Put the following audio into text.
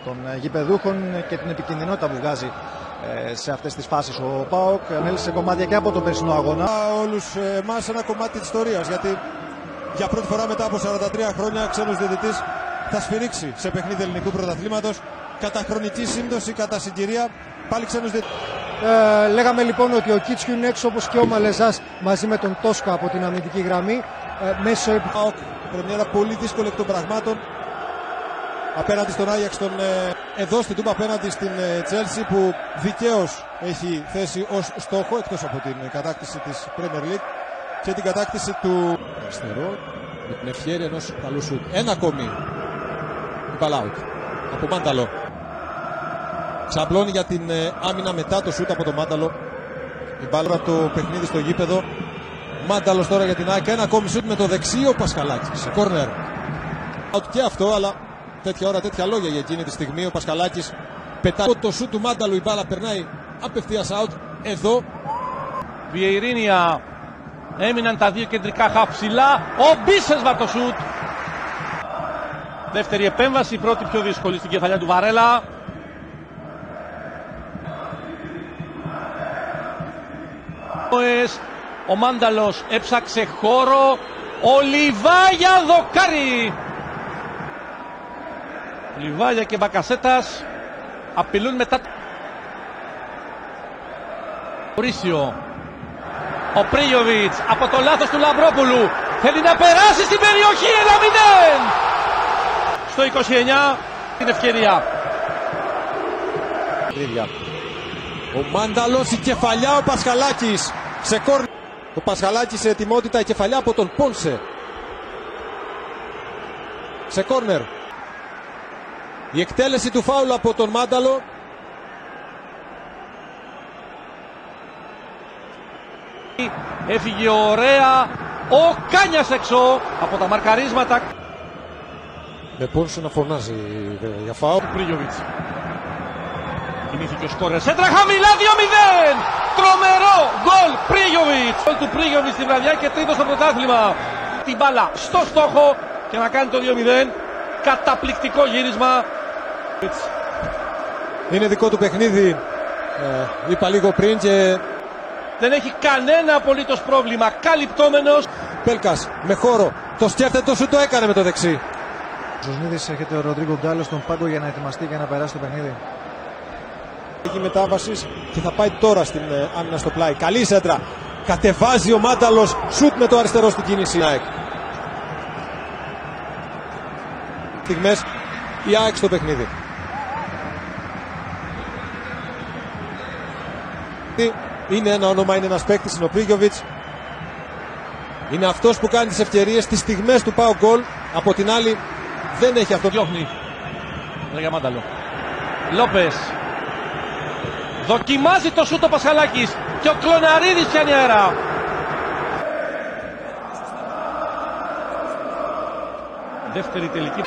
των γηπεδούχων και την επικινδυνότητα που βγάζει σε αυτές τις φάσεις. Ο ΠΑΟΚ ανέλησε κομμάτια και από τον περσινό αγώνα. Όλους εμάς ένα κομμάτι της ιστορίας, γιατί για πρώτη φορά μετά από 43 χρόνια ξένος διαιτητής θα σφυρίξει σε παιχνίδι ελληνικού πρωταθλήματος κατά χρονική σύμπτωση, κατά συγκυρία, πάλι ξένος διαιτητής. Λέγαμε λοιπόν ότι ο Κίτσιου είναι έξω, όπως και ο Μαλεζάς μαζί με τον Τόσκα από την αμυντική γραμμή. Μέσω πρεμιέρα πολύ δύσκολη εκ των πραγμάτων απέναντι στον Άγιαξ, εδώ στην Τούμπα, απέναντι στην Τσέλσι, που δικαίως έχει θέσει ως στόχο, εκτός από την κατάκτηση της Premier League και την κατάκτηση του αριστερό, με την ευχέρεια ενός καλού σουτ. Ένα ακόμη μπαλάουτ από Μάνταλο. Ξαπλώνει για την άμυνα μετά το σουτ από τον Μάνταλο. Η μπάλα από το παιχνίδι στο γήπεδο. Μάνταλος τώρα για την ΑΕΚ. Ένα ακόμη σουτ με το δεξί, ο Πασχαλάκης σε κόρνερ. Και αυτό, αλλά τέτοια ώρα τέτοια λόγια για εκείνη τη στιγμή. Ο Πασχαλάκης πετάει το σουτ του Μάνταλου, η μπάλα περνάει απευθείας out. Εδώ Βιεϊρίνια, έμειναν τα δύο κεντρικά χαφ ψηλά. Ο Μπίσεσβαρ το σουτ. Δεύτερη επέμβαση, η πρώτη πιο δύσκολη στην κεφαλιά του Βαρέλα. Ο Μάνταλος έψαξε χώρο. Ο Λιβάγια δοκάρι. Ο Λιβάγια και Μπακασέτας απειλούν μετά. Ορίσιο. Ο Πρίγιοβιτς από το λάθος του Λαμπρόπουλου θέλει να περάσει στην περιοχή. 1-0 στο 29 την ευκαιρία. Ο Μάνταλος, η κεφαλιά, ο Πασχαλάκης σε κόρνερ. Ο Πασχαλάκης σε ετοιμότητα, η κεφαλιά από τον Πόνσε σε κόρνερ. Η εκτέλεση του φάουλ από τον Μάνταλο. Έφυγε ωραία ο Κάνιας έξω από τα μαρκαρίσματα. Με Πόνσε να φωνάζει για φάουλ. Πρίγιοβιτς. Κινήθηκε ο σκόρερ. Σέντρα χαμηλά, 2-0. Τρομερό γκολ Πρίγιοβιτς. Γκολ του Πρίγιοβιτς στη βραδιά και τρίτο στο πρωτάθλημα. Την μπάλα στο στόχο και να κάνει το 2-0. Καταπληκτικό γύρισμα. Είναι δικό του παιχνίδι. Είπα λίγο πριν και δεν έχει κανένα απολύτως πρόβλημα. Καλυπτόμενος. Πέλκας με χώρο. Το σκέφτεται, το σου το έκανε με το δεξί. Ζωσνίδης, έχετε ο Ροντρίγκο Γκάλο στον πάγκο για να ετοιμαστεί και να περάσει το παιχνίδι. Έχει μετάβαση και θα πάει τώρα στην άμυνα στο πλάι. Καλή σέντρα. Κατεβάζει ο Μάνταλος. Σουτ με το αριστερό στην κίνηση. ΑΕΚ. Στιγμές η ΑΕΚ στο παιχνίδι. Είναι ένα όνομα, είναι ένας παίκτης, είναι ο Πρίγιοβιτς. Είναι αυτός που κάνει τις ευκαιρίες στις στιγμές του ΠΑΟΚ γκολ. Από την άλλη δεν έχει αυτό. Διώχνει. Λέγα Μάνταλο. Λόπες. Δοκιμάζει το σούτ ο Πασχαλάκης και ο Κλωναρίδης πιάνει αέρα. Δεύτερη τελική.